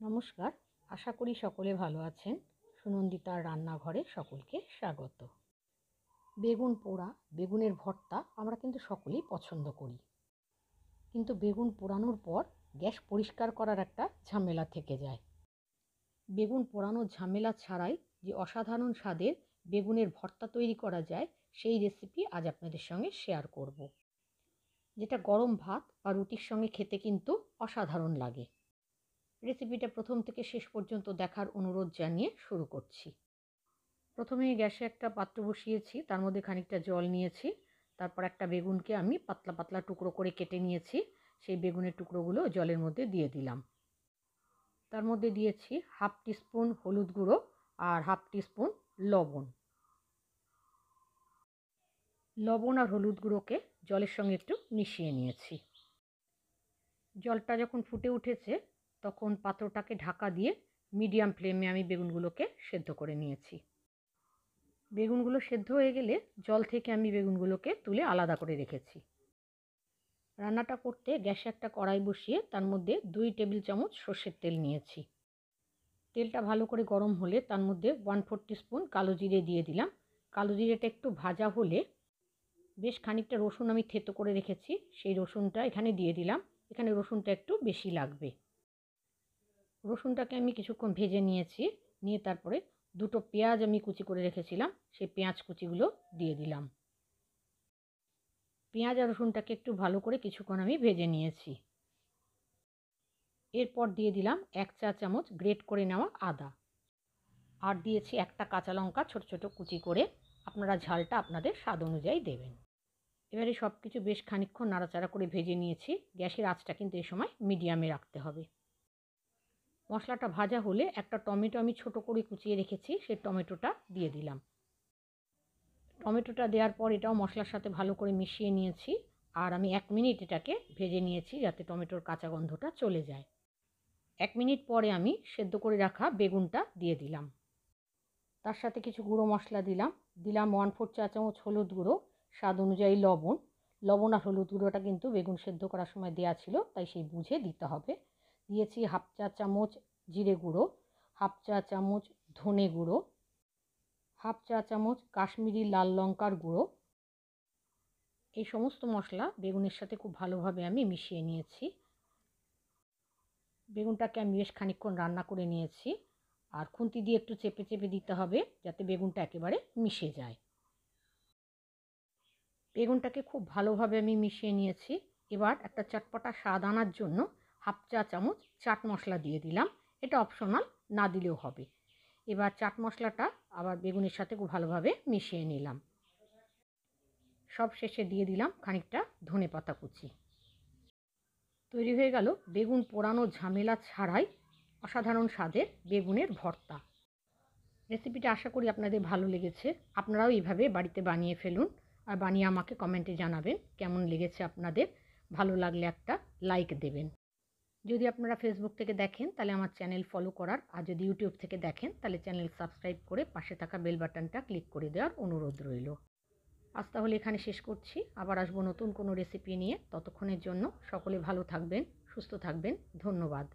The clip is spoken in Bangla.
নমস্কার, আশা করি সকলে ভালো আছেন। সুনন্দিতার রান্নাঘরে সকলকে স্বাগত। বেগুন পোড়া, বেগুনের ভর্তা আমরা কিন্তু সকলেই পছন্দ করি। কিন্তু বেগুন পোড়ানোর পর গ্যাস পরিষ্কার করার একটা ঝামেলা থেকে যায়। বেগুন পোড়ানোর ঝামেলা ছাড়াই যে অসাধারণ স্বাদের বেগুনের ভর্তা তৈরি করা যায়, সেই রেসিপি আজ আপনাদের সঙ্গে শেয়ার করব। যেটা গরম ভাত বা রুটির সঙ্গে খেতে কিন্তু অসাধারণ লাগে। রেসিপিটা প্রথম থেকে শেষ পর্যন্ত দেখার অনুরোধ জানিয়ে শুরু করছি। প্রথমে গ্যাসে একটা পাত্র বসিয়েছি, তার মধ্যে খানিকটা জল নিয়েছি। তারপর একটা বেগুনকে আমি পাতলা পাতলা টুকরো করে কেটে নিয়েছি, সেই বেগুনের টুকরোগুলো জলের মধ্যে দিয়ে দিলাম। তার মধ্যে দিয়েছি 1/2 টিস্পুন হলুদ গুঁড়ো আর 1/2 টিস্পুন লবণ। লবণ আর হলুদ গুঁড়োকে জলের সঙ্গে একটু মিশিয়ে নিয়েছি। জলটা যখন ফুটে উঠেছে তখন পাত্রটাকে ঢাকা দিয়ে মিডিয়াম ফ্লেমে আমি বেগুনগুলোকে সেদ্ধ করে নিয়েছি। বেগুনগুলো সেদ্ধ হয়ে গেলে জল থেকে আমি বেগুনগুলোকে তুলে আলাদা করে রেখেছি। রান্নাটা করতে গ্যাসে একটা কড়াই বসিয়ে তার মধ্যে 2 টেবিল চামচ সর্ষের তেল নিয়েছি। তেলটা ভালো করে গরম হলে তার মধ্যে 1/4 টিস্পুন কালো জিরে দিয়ে দিলাম। কালো জিরেটা একটু ভাজা হলে বেশ খানিকটা রসুন আমি থেতো করে রেখেছি, সেই রসুনটা এখানে দিয়ে দিলাম। এখানে রসুনটা একটু বেশি লাগবে। রসুনটাকে আমি কিছুক্ষণ ভেজে নিয়েছি, নিয়ে তারপরে 2টো পেঁয়াজ আমি কুচি করে রেখেছিলাম, সেই পেঁয়াজ কুচিগুলো দিয়ে দিলাম। পেঁয়াজ আর রসুনটাকে একটু ভালো করে কিছুক্ষণ আমি ভেজে নিয়েছি। এরপর দিয়ে দিলাম 1 চা চামচ গ্রেট করে নেওয়া আদা, আর দিয়েছি একটা কাঁচা লঙ্কা ছোট ছোট কুচি করে। আপনারা ঝালটা আপনাদের স্বাদ অনুযায়ী দেবেন। এবারে সব কিছু বেশ খানিকক্ষণ নাড়াচাড়া করে ভেজে নিয়েছি। গ্যাসের আঁচটা কিন্তু এই সময় মিডিয়ামে রাখতে হবে। মশলাটা ভাজা হলে একটা টমেটো আমি ছোট করে কুচিয়ে রেখেছি, সেই টমেটোটা দিয়ে দিলাম। টমেটোটা দেওয়ার পর এটাও মশলার সাথে ভালো করে মিশিয়ে নিয়েছি, আর আমি 1 মিনিট এটাকে ভেজে নিয়েছি যাতে টমেটোর কাঁচা গন্ধটা চলে যায়। 1 মিনিট পরে আমি সেদ্ধ করে রাখা বেগুনটা দিয়ে দিলাম। তার সাথে কিছু গুঁড়ো মশলা দিলাম। 1/4 চা চামচ হলুদ গুঁড়ো, স্বাদ অনুযায়ী লবণ। লবণ আর হলুদ গুঁড়োটা কিন্তু বেগুন সেদ্ধ করার সময় দেওয়া ছিল, তাই সেই বুঝে দিতে হবে। দিয়েছি 1/2 চা চামচ জিরে গুঁড়ো, 1/2 চা চামচ ধনে গুঁড়ো, 1/2 চা চামচ কাশ্মীরি লাল লঙ্কার গুঁড়ো। এই সমস্ত মশলা বেগুনের সাথে খুব ভালোভাবে আমি মিশিয়ে নিয়েছি। বেগুনটাকে আমি বেশ খানিকক্ষণ রান্না করে নিয়েছি, আর খুন্তি দিয়ে একটু চেপে চেপে দিতে হবে যাতে বেগুনটা একেবারে মিশে যায়। বেগুনটাকে খুব ভালোভাবে আমি মিশিয়ে নিয়েছি। এবার একটা চটপটা স্বাদ আনার জন্য 1/2 চা চামচ চাট মশলা দিয়ে দিলাম। এটা অপশনাল, না দিলেও হবে। এবার চাট মশলাটা আবার বেগুনের সাথে খুব ভালোভাবে মিশিয়ে নিলাম। সব শেষে দিয়ে দিলাম খানিকটা ধনেপাতা কুচি। তৈরি হয়ে গেল বেগুন পোড়ানোর ঝামেলা ছাড়াই অসাধারণ স্বাদের বেগুনের ভর্তা। রেসিপিটা আশা করি আপনাদের ভালো লেগেছে। আপনারাও এইভাবে বাড়িতে বানিয়ে ফেলুন, আর বানিয়ে আমাকে কমেন্টে জানাবেন কেমন লেগেছে আপনাদের। ভালো লাগলে একটা লাইক দেবেন। যদি আপনারা ফেসবুক থেকে দেখেন তাহলে আমার চ্যানেল ফলো করার, আর যদি ইউটিউব থেকে দেখেন তাহলে চ্যানেল সাবস্ক্রাইব করে পাশে থাকা বেল বাটনটা ক্লিক করে দেওয়ার অনুরোধ রইল। আজ তাহলে এখানে শেষ করছি। আবার আসবো নতুন কোনো রেসিপি নিয়ে। ততক্ষণের জন্য সকলে ভালো থাকবেন, সুস্থ থাকবেন। ধন্যবাদ।